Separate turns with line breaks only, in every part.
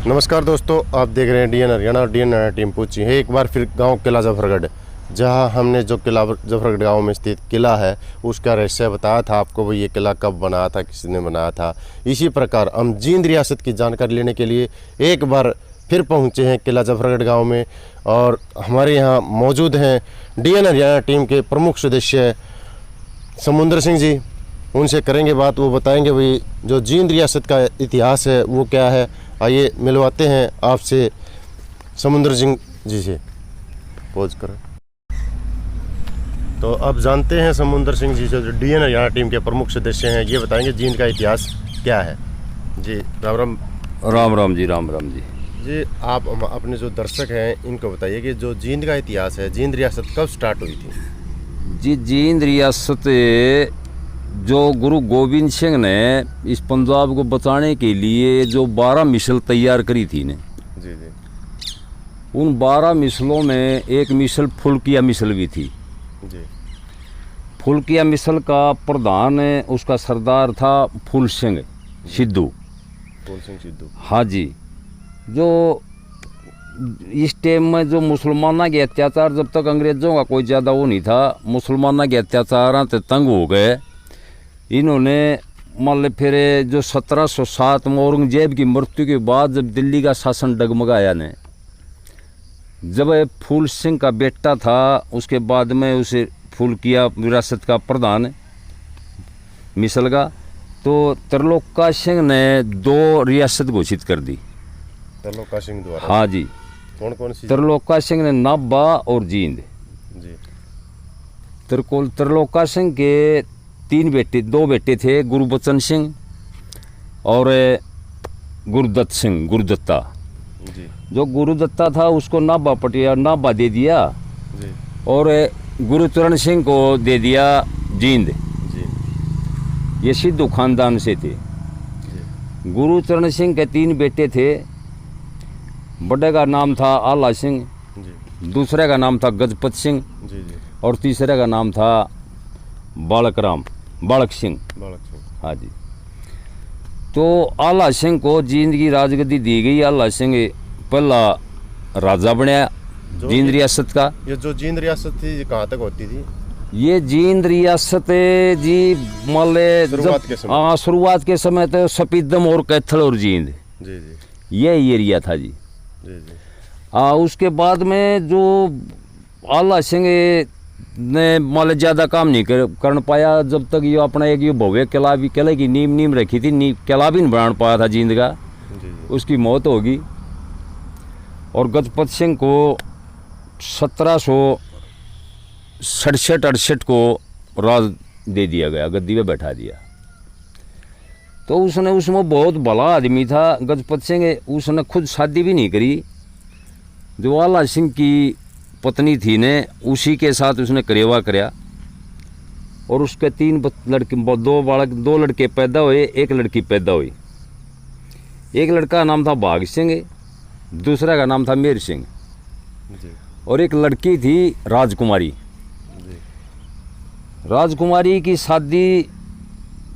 नमस्कार दोस्तों, आप देख रहे हैं डीएन हरियाणा और डीएन हरियाणा टीम पहुंची है एक बार फिर गांव किला जफरगढ़, जहां हमने जो किला जफरगढ़ गांव में स्थित किला है उसका रहस्य बताया था आपको। वो ये किला कब बनाया था, किसने बनाया था। इसी प्रकार हम जींद रियासत की जानकारी लेने के लिए एक बार फिर पहुंचे हैं किला जफरगढ़ गाँव में, और हमारे यहाँ मौजूद हैं डीएन हरियाणा टीम के प्रमुख सदस्य समुंदर सिंह जी। उनसे करेंगे बात, वो बताएंगे भाई जो जींद रियासत का इतिहास है वो क्या है। आइए मिलवाते हैं आपसे समुंदर सिंह जी से। पोज करें। तो अब जानते हैं समुंदर सिंह जी से, जो डीएन हरियाणा टीम के प्रमुख सदस्य हैं, ये बताएंगे जींद का इतिहास क्या है। जी राम राम।
राम राम जी, राम राम जी।
जी आप अपने जो दर्शक हैं इनको बताइए कि जो जींद का इतिहास है, जींद रियासत कब स्टार्ट हुई थी।
जी, जींद रियासत जो गुरु गोविंद सिंह ने इस पंजाब को बचाने के लिए जो 12 मिसल तैयार करी थी ने,
जी जी,
उन 12 मिसलों में एक मिसल फुलकिया मिसल भी थी
जी।
फुलकिया मिसल का प्रधान उसका सरदार था फूल सिंह सिद्धू।
फूल सिंह सिद्धू,
हाँ जी। जो इस टाइम में जो मुसलमानों के अत्याचार, जब तक अंग्रेज़ों का कोई ज़्यादा वो नहीं था, मुसलमानों के अत्याचार से तंग हो गए। इन्होंने मतलब फिर जो 1707 में औरंगजेब की मृत्यु के बाद जब दिल्ली का शासन डगमगाया ने, जब फूल सिंह का बेटा था, उसके बाद में उसे फुलकिया विरासत का प्रधान मिसल का, तो त्रिलोका सिंह ने 2 रियासत घोषित कर दी।
त्रिलोका सिंह द्वारा?
हाँ जी।
कौन कौन सी?
त्रिलोका सिंह ने नाभा और जींद।
जी।
त्रिलोका सिंह के 2 बेटे थे, गुरुबचन सिंह और गुरुदत्त सिंह, गुरुदत्ता
जी।
जो गुरुदत्ता था उसको नाभा दे दिया
जी।
और गुरुचरण सिंह को दे दिया जींद।
जी।
ये सिद्धू खानदान से थे।
जी।
गुरुचरण सिंह के 3 बेटे थे। बड़े का नाम था आला सिंह,
जी।
दूसरे का नाम था गजपत सिंह,
जी जी,
और तीसरे का नाम था बालक सिंह।
बालक सिंह।
हाँ जी। तो आला सिंह को जींद की राजगद्दी दी गई। आला सिंह पहला राजा बनया जींद रियासत का।
ये जो जींद रियासत थी ये कहाँ तक होती थी?
ये जींद रियासत जी शुरुआत के समय तो सपीदम और कैथल और जींद,
जी जी,
ये एरिया था जी।
जी जी।
उसके बाद में जो आला सिंह ने मतलब ज़्यादा काम नहीं कर पाया, जब तक ये अपना एक ये भव्य किले की नीम रखी थी, किला भी नहीं बना पाया था जींद का।
जी जी।
उसकी मौत होगी। और गजपत सिंह को 1767-68 को राज दे दिया गया, गद्दी पे बैठा दिया। तो उसने उसमें बहुत भला आदमी था गजपत सिंह। उसने खुद शादी भी नहीं करी। जो आला सिंह की पत्नी थी ने, उसी के साथ उसने करेवा कराया, और उसके 3 लड़के, 2 लड़के पैदा हुए, 1 लड़की पैदा हुई। एक लड़का का नाम था भाग सिंह, दूसरा का नाम था मेर सिंह, और एक लड़की थी राजकुमारी। राजकुमारी की शादी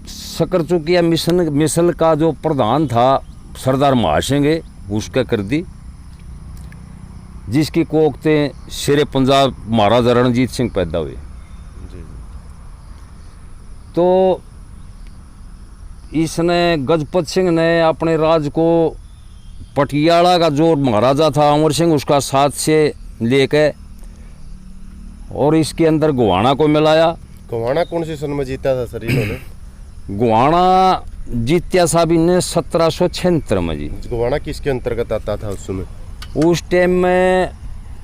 सकरचुकिया मिसल का जो प्रधान था सरदार महासिंह, उसका कर दी, जिसकी कोखते शेरे पंजाब महाराजा रणजीत सिंह पैदा हुए। तो इसने गजपत सिंह ने अपने राज को पटियाला का जो महाराजा था अमर सिंह, उसका साथ से लेके और इसके अंदर गोवाना को मिलाया।
गोवाना कौन सी सन में जीता था सर इन्होंने?
गोवाना जीत्या साहब इन्हें 1776 में जी।
गोवाना किसके अंतर्गत आता था उस समय?
उस टाइम में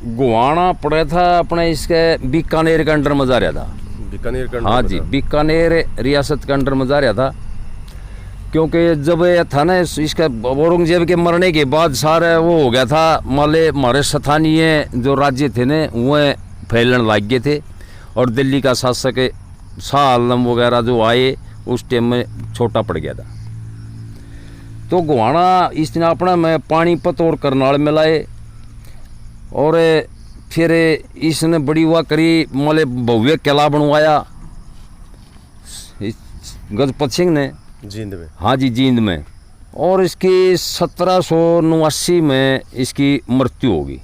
गोवाना पड़ा था अपने इसके बीकानेर के अंडर में जा रहा था।
बीकानेर के?
हाँ जी, बीकानेर रियासत के अंडर में जा रहा था। क्योंकि जब ये था ना, इसका औरंगजेब के मरने के बाद सारे वो हो गया था, माले हमारे स्थानीय जो राज्य थे ने वह फैलने लग गए थे, और दिल्ली का शासक शाह आलम वगैरह जो आए उस टाइम में छोटा पड़ गया था। तो गोवाना इसने अपना में पानीपत और करनाल मिलाए, और फिर इसने बड़ी हुआ करी, माले भव्य किला बनवाया गजपत सिंह ने
जींद में।
हाँ जी, जींद में। और इसकी 1789 में इसकी मृत्यु होगी।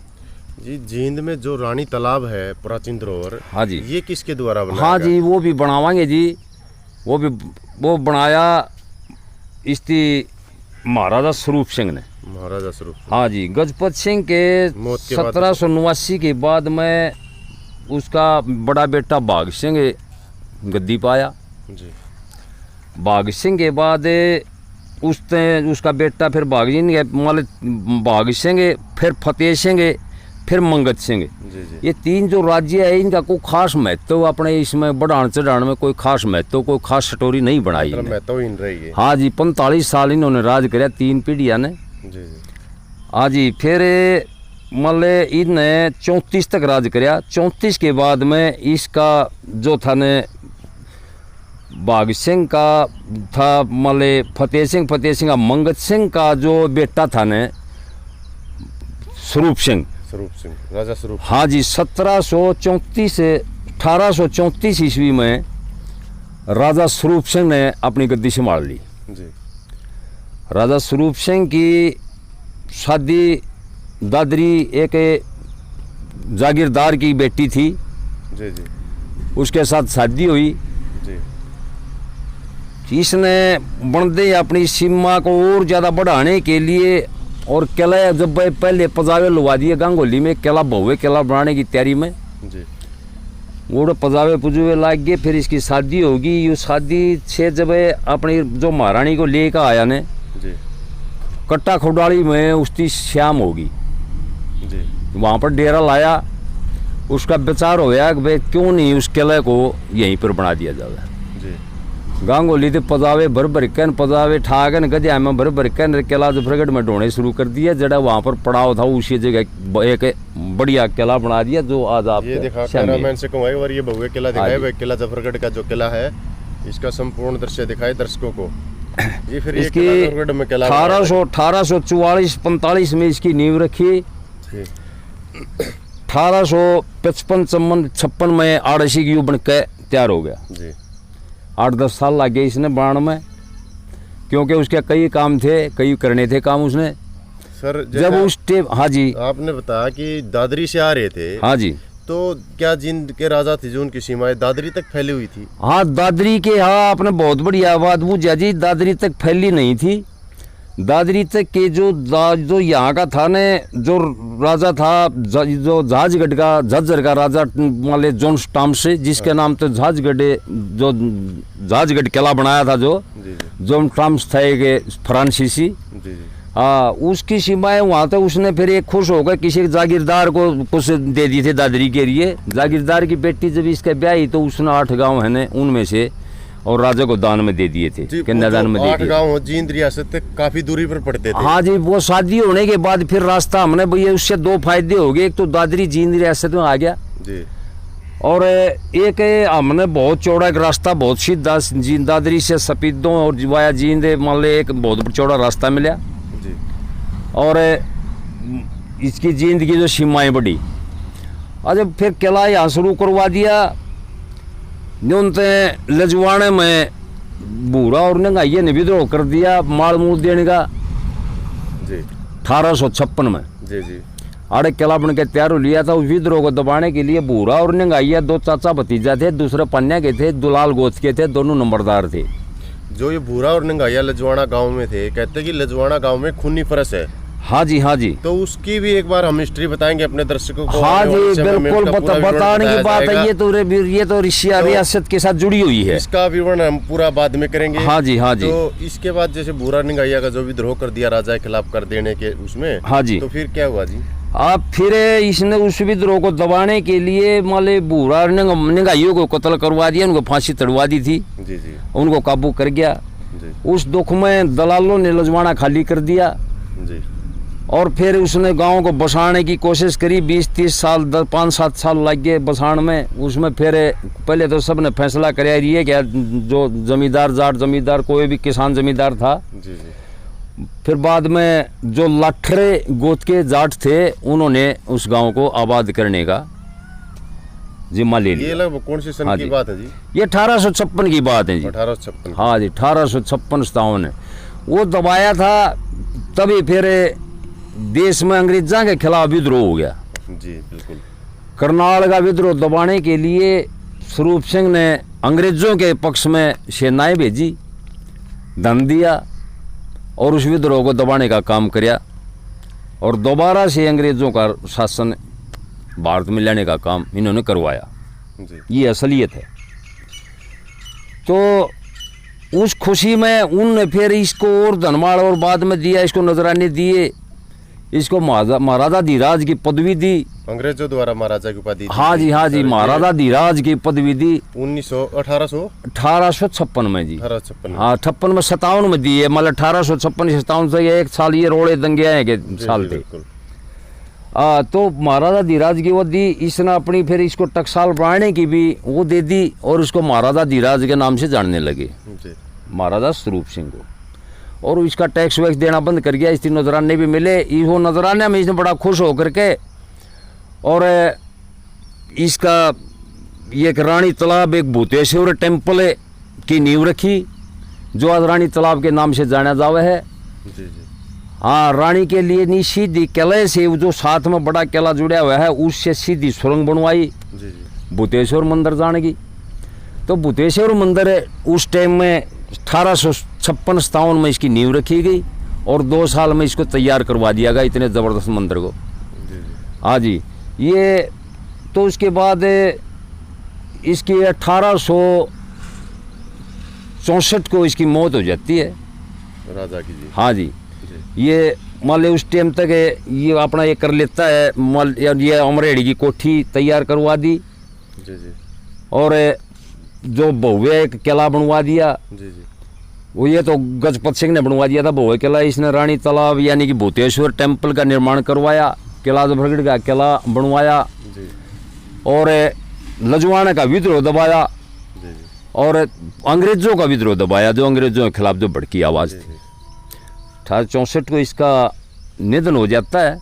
जी, जींद में जो रानी तालाब है प्राचीन धरोहर,
हाँ जी,
ये किसके द्वारा बनाया
हाँ
गया?
जी, वो भी बनावांगे जी। वो बनाया इसकी महाराजा स्वरूप सिंह ने।
महाराजा स्वरूप।
हाँ जी, गजपत सिंह के
मौत के बाद
1789 के बाद में उसका बड़ा बेटा भाग सिंह गद्दी पाया।
जी।
भाग सिंह के बाद उसका बेटा फिर भाग जी मतलब भाग सिंह, फिर फतेह सिंह, फिर मंगत सिंह।
जी जी।
ये तीन जो राज्य है इनका कोई खास महत्व अपने इसमें बढ़ान चढ़ान में कोई खास महत्व, कोई खास स्टोरी नहीं बनाई
मतलब
इन्हें।
महत्व इन रही है।
हाँ जी, 45 साल इन्होंने राज कराया, 3 पीढ़ियाँ ने।
जी जी।
हाँ जी, फिर मतलब इन्हें 34 तक राज कराया। 34 के बाद में इसका जो था ने भाग सिंह का था मतलब फतेह सिंह का मंगत सिंह का जो बेटा था ने स्वरूप सिंह।
स्वरूप सिंह, राजा स्वरूप।
हाँ जी, 1734 से 1834 ईस्वी में राजा स्वरूप सिंह ने अपनी गद्दी संभाल ली।
जी।
राजा स्वरूप सिंह की शादी दादरी एक जागीरदार की बेटी थी,
जी जी।
उसके साथ शादी हुई।
जी।
इसने बनदे अपनी सीमा को और ज़्यादा बढ़ाने के लिए और किला जब पहले पजावे लुवा दिए गांगोली में, किला बहुए किला बनाने की तैयारी में।
जी।
वो पजावे पुजुवे लाग गए। फिर इसकी शादी होगी। ये शादी से जब अपनी जो महारानी को लेकर आया ने
जी।
कट्टा खुडाली में उसकी शाम होगी।
जी।
वहाँ पर डेरा लाया। उसका विचार हो गया कि भाई क्यों नहीं उस किले को यहीं पर बना दिया जाए।
जी।
गांगोली तो पजावे भर भर के पजावे ठाकन गजा में भर भर के किला जफरगढ़ में ढोने शुरू कर दिया। जड़ा वहाँ पर पड़ाव था उसी जगह एक बढ़िया किला बना दिया जो आज आप
ये दिखा कैमरामैन से कहूँगा एक बार ये भव्य किला दिखाए। भाई किला जफरगढ़ का जो किला है इसका संपूर्ण दृश्य दिखाए दर्शकों को। ये फिर
इसकी
किला जफरगढ़ में किला
1844-45 में इसकी नींव रखी। 1855-56 में आड़सी की बन के तैयार हो गया।
जी।
8-10 साल लग गए इसने बनाने में, क्योंकि उसके कई काम थे, कई करने थे काम उसने।
सर
जब उस टेप, हाँ जी,
आपने बताया कि दादरी से आ रहे थे,
हाँ जी,
तो क्या जींद के राजा थे जो उनकी सीमाएं दादरी तक फैली हुई थी?
हाँ दादरी के, हाँ आपने बहुत बढ़िया बात पूछा जी। दादरी तक फैली नहीं थी। दादरी तक के जो यहाँ का था ने जो राजा था जो झाजगढ़ का झज्जर का राजा माले जोन स्टाम से, जिसके नाम तो झाजगढ़ जो झाजगढ़ किला बनाया था जो जोन टाम्स था एक फ्रांसीसी। हाँ, उसकी सीमाएं वहाँ तक उसने फिर एक खुश होकर किसी जागीरदार को कुछ दे दी थी दादरी के लिए। जागीरदार की बेटी जब इसके ब्याह तो उसने 8 गांव है ने उनमें से और राजा को दान में दे दिए थे, कन्यादान में दे दिए।
8 गांव जींद रियासत तक काफी दूरी पर पड़ते थे।
हाँ जी, वो शादी होने के बाद फिर रास्ता हमने भैया उससे 2 फायदे हो गए। एक तो दादरी जींद रियासत में आ गया
जी,
और एक हमने बहुत चौड़ा एक रास्ता, बहुत सीधा दादरी से सपीदों और वाया जींद मान ले एक बहुत चौड़ा रास्ता मिला
जी।
और इसकी जींद की जो सीमाएं बढ़ी। अरे फिर किला यहाँ शुरू करवा दिया। न्यूनतः लजवाड़े में बूढ़ा और नंगाइये ने विद्रोह कर दिया माल मूल देने का
जी
1856 में।
जी जी।
आड़े किला बन के तैयार हो लिया था। उस विद्रोह को दबाने के लिए बूढ़ा और नंगाइया 2 चाचा भतीजा थे, दूसरे पन्या के थे, दुलाल गोच के थे, दोनों नंबरदार थे।
जो ये भूरा और नंगाइया लजवाड़ा गांव में थे, कहते कि लजवाड़ा गांव में खूनी फरस है।
हाँ जी, हाँ जी,
तो उसकी भी एक बार हम हिस्ट्री बताएंगे अपने दर्शकों को।
हाँ जी बिल्कुल बताने की बात है। ये तो रियासत के साथ जुड़ी हुई है।
इसका विवरण हम पूरा बाद में करेंगे।
हाँ जी, हाँ जी।
तो इसके बाद जैसे भूरा निगाहिया का जो विद्रोह कर दिया राजा के खिलाफ कर देने के उसमें,
हाँ जी,
तो फिर क्या हुआ जी?
अब फिर इसने उस विद्रोह को दबाने के लिए माले भूरा निगाहियों को कत्ल करवा दिया, उनको फांसी चढ़वा दी थी।
जी जी।
उनको काबू कर गया।
जी
उस दुख में दलालों ने लजवाड़ा खाली कर दिया
जी।
और फिर उसने गांव को बसाने की कोशिश करी। 20-30 साल 5-7 साल लग गए बसाने में। उसमें फिर पहले तो सब ने फैसला कराया रही है कि जो जमींदार जाट जमींदार कोई भी किसान जमींदार था।
जी जी।
फिर बाद में जो लाठरे गोत के जाट थे उन्होंने उस गांव को आबाद करने का जिम्मा ले लिया।
ये लगभग कौन सी सन की बात है जी?
ये 1856 की बात है जी।
1856।
हाँ जी, 1856-57 है। वो दबाया था, तभी फिर देश में अंग्रेज़ों के खिलाफ विद्रोह हो गया।
जी बिल्कुल।
करनाल का विद्रोह दबाने के लिए स्वरूप सिंह ने अंग्रेज़ों के पक्ष में सेनाएं भेजी, धन दिया और उस विद्रोह को दबाने का काम किया और दोबारा से अंग्रेज़ों का शासन भारत में लाने का काम इन्होंने करवाया।
जी।
ये असलियत है। तो उस खुशी में उनने फिर इसको और धनमाल और बाद में दिया, इसको नजराने दिए, इसको महाराजा धीराज की पदवी दी।
अंग्रेजों द्वारा महाराजा की उपाधि।
हाँ जी, हाँ जी, महाराजा धीराज की पदवी दी
1856
में जी।
1856 में।
हाँ, 56 में 57 में दी है, मतलब 1856 से 57 से एक साल ये रोड़े दंगे आए के साल थे। तो महाराजा धीराज की वो दी, इसने अपनी फिर इसको टकसाल बढ़ाने की भी वो दे दी और उसको महाराजा धीराज के नाम से जानने लगे, महाराजा स्वरूप सिंह को। और इसका टैक्स वैक्स देना बंद कर गया, इसकी नजराने भी मिले। वो नजराने में इसने बड़ा खुश होकर के और इसका ये एक रानी तालाब, एक भूतेश्वर टेम्पल की नींव रखी, जो आज रानी तालाब के नाम से जाना जावे है। हाँ, रानी के लिए नहीं, सीधी किले से जो साथ में बड़ा किला जुड़ा हुआ है उससे सीधी सुरंग बनवाई भूतेश्वर मंदिर जाने की। तो भूतेश्वर मंदिर उस टाइम में 1856-57 में इसकी नींव रखी गई और 2 साल में इसको तैयार करवा दिया गया, इतने ज़बरदस्त मंदिर को। हाँ जी, ये तो उसके बाद इसकी 1864 को इसकी मौत हो जाती है
राजा की जी।
हाँ जी, ये मान लो उस टाइम तक ये अपना ये कर लेता है, ये अमरेड़ी की कोठी तैयार करवा दी
जी। और
जो बहुवे एक किला बनवा दिया
जी।
वो ये तो गजपत सिंह ने बनवा दिया था बहुवे किला। इसने रानी तालाब यानी कि भूतेश्वर टेम्पल का निर्माण करवाया, किला जफरगढ़ का किला बनवाया
जी। और
लजवाना का विद्रोह दबाया जी। और अंग्रेजों का विद्रोह दबाया, जो अंग्रेजों के खिलाफ जो भड़की आवाज़ थी। 1864 को इसका निधन हो जाता है।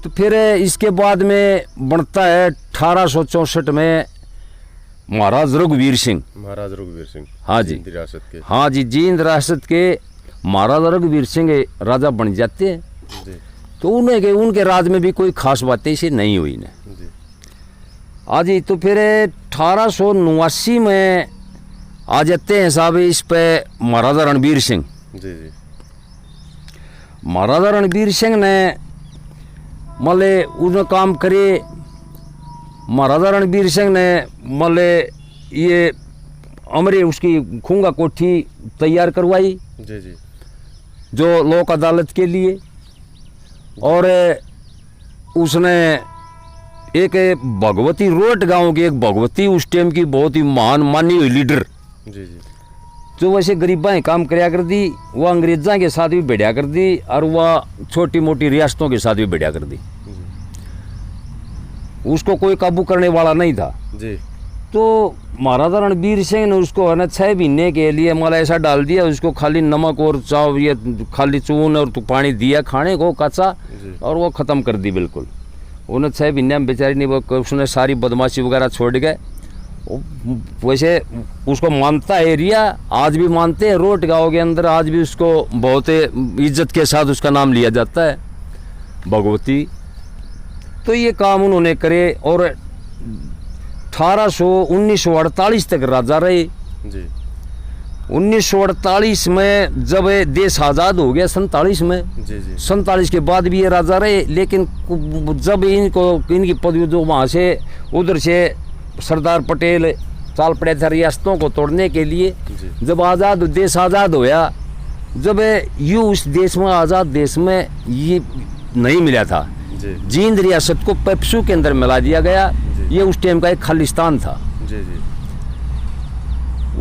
तो फिर इसके बाद में बनता है 1864 में महाराज रघुवीर सिंह। हाँ जी,
रियासत के।
हाँ जी, जींद रियासत के महाराजा रघुवीर सिंह राजा बन जाते हैं जी। तो उनके राज में भी कोई खास बातें इसे नहीं हुई ने जी। हाँ जी, तो फिर 1889 में आ जाते हैं साहब इस पे महाराजा रणबीर सिंह
जी।
महाराजा रणबीर सिंह ने मले उन्हें काम करे। महाराजा रणबीर सिंह ने मले ये अमरे उसकी खूंगा कोठी तैयार करवाई
जी।
जो लोक अदालत के लिए। और उसने एक भगवती रोट गांव की एक भगवती उस टाइम की बहुत ही महान मानी हुई लीडर
जी।
जो वैसे गरीबाएं काम कराया कर दी, वह अंग्रेज़ों के साथ भी बढ़िया कर दी और वह छोटी मोटी रियासतों के साथ भी बढ़िया कर दी। उसको कोई काबू करने वाला नहीं था
जी।
तो महाराजा रणबीर सिंह ने उसको है ना 6 महीने के लिए माला ऐसा डाल दिया, उसको खाली नमक और चाव ये खाली चून और पानी दिया खाने को कच्चा और वो ख़त्म कर दी बिल्कुल। उन्हें 6 महीने में बेचारी ने वो उसने सारी बदमाशी वगैरह छोड़ गए। वैसे उसको मानता है एरिया, आज भी मानते हैं। रोट गाँव के अंदर आज भी उसको बहुत इज्जत के साथ उसका नाम लिया जाता है, भगवती। तो ये काम उन्होंने करे और 1948 तक राजा रहे
जी।
1948 में जब देश आज़ाद हो गया 47 में
जी।
47 के बाद भी ये राजा रहे। लेकिन जब इनकी पदवी जो वहाँ से उधर से सरदार पटेल चाल पड़े थे रियासतों को तोड़ने के लिए, जब देश आज़ाद होया, जब यूँ उस देश में आज़ाद देश में ये नहीं मिला था, जींद रियासत को पेप्सू के अंदर मिला दिया गया। ये उस टाइम का एक खालिस्तान था
जी।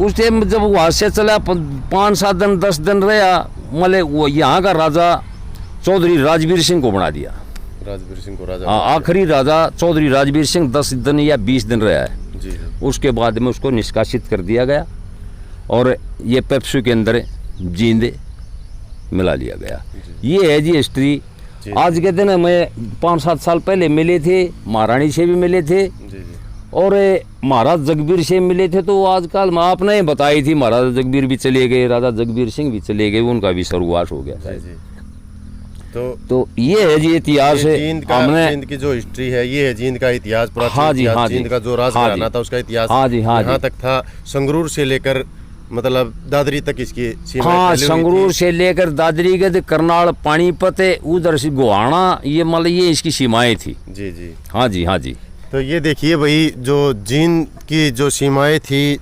उस टाइम जब वहाँ से चला 5-7 दिन 10 दिन रहा, मतलब वो यहाँ का राजा चौधरी राजवीर सिंह को बना दिया।
राजवीर सिंह को राजा,
हाँ, आखिरी राजा चौधरी राजवीर सिंह 10 दिन या 20 दिन रहा है
जी।
उसके बाद में उसको निष्कासित कर दिया गया और ये पेप्सू के अंदर जींद मिला लिया गया। ये है जी हिस्ट्री। आज के दिन हमें 5-7 साल पहले मिले थे, महारानी से भी मिले थे और महाराज जगबीर से मिले थे, तो आजकल मैं आपने ही बताई थी, महाराजा जगबीर भी चले गए, राजा जगबीर सिंह भी चले गए, उनका भी स्वर्गवास हो गया था।
जी।
तो ये है जी इतिहास है।
जींद की जो हिस्ट्री है, ये है जींद का इतिहास,
हाँ जी, हाँ जी,
जींद का जो राजघराना था उसका इतिहास यहाँ तक था। संगरूर से लेकर मतलब दादरी तक इसकी सीमा,
हाँ, संगरूर से लेकर दादरी के करनाल, पानीपत, उधर से गोहाना, ये मतलब ये इसकी सीमाएं थी।
जी जी,
हाँ जी, हाँ जी।
तो ये देखिए भाई, जो जींद की जो सीमाएं थी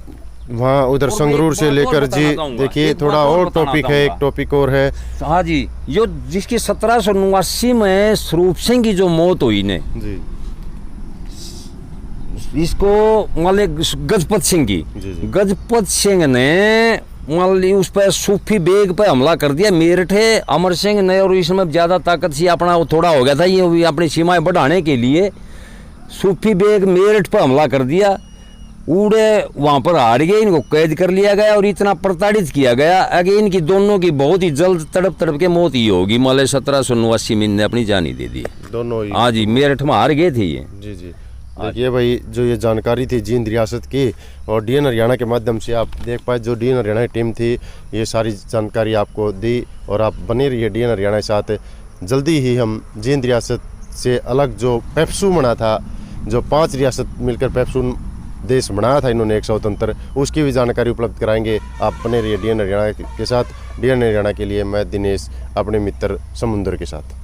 वहाँ उधर संगरूर से लेकर, जी देखिए थोड़ा और टॉपिक है, एक टॉपिक और है।
हाँ जी, जो जिसकी 1789 में स्वरूप सिंह की जो मौत हुई ने
जी,
इसको मतलब गजपत सिंह की, गजपत सिंह ने मतलब उस पर सूफी बेग पे हमला कर दिया। मेरठ है अमर सिंह ने, और इसमें ज़्यादा ताकत सी अपना थोड़ा हो गया था, ये अपनी सीमाएं बढ़ाने के लिए सूफी बेग मेरठ पर हमला कर दिया। उड़े वहाँ पर हार गए, इनको कैद कर लिया गया और इतना प्रताड़ित किया गया। आगे इनकी दोनों की बहुत ही जल्द तड़प तड़प के मौत ही होगी। मतलब 1789 में इनने अपनी जान ही दे दी
दोनों ही।
हाँ जी, मेरठ में हार गए थे ये।
जी जी, देखिए भाई, जो ये जानकारी थी जींद रियासत की, और डीएन हरियाणा के माध्यम से आप देख पाए, जो डीएन हरियाणा की टीम थी ये सारी जानकारी आपको दी, और आप बने रहिए डीएन हरियाणा के साथ। जल्दी ही हम जींद रियासत से अलग जो पेप्सू बना था, जो 5 रियासत मिलकर पेप्सू देश बनाया था इन्होंने एक स्वतंत्र, उसकी भी जानकारी उपलब्ध कराएंगे। आप बने रहिए डीएन हरियाणा के साथ। डीएन हरियाणा के लिए मैं दिनेश, अपने मित्र समुंदर के साथ।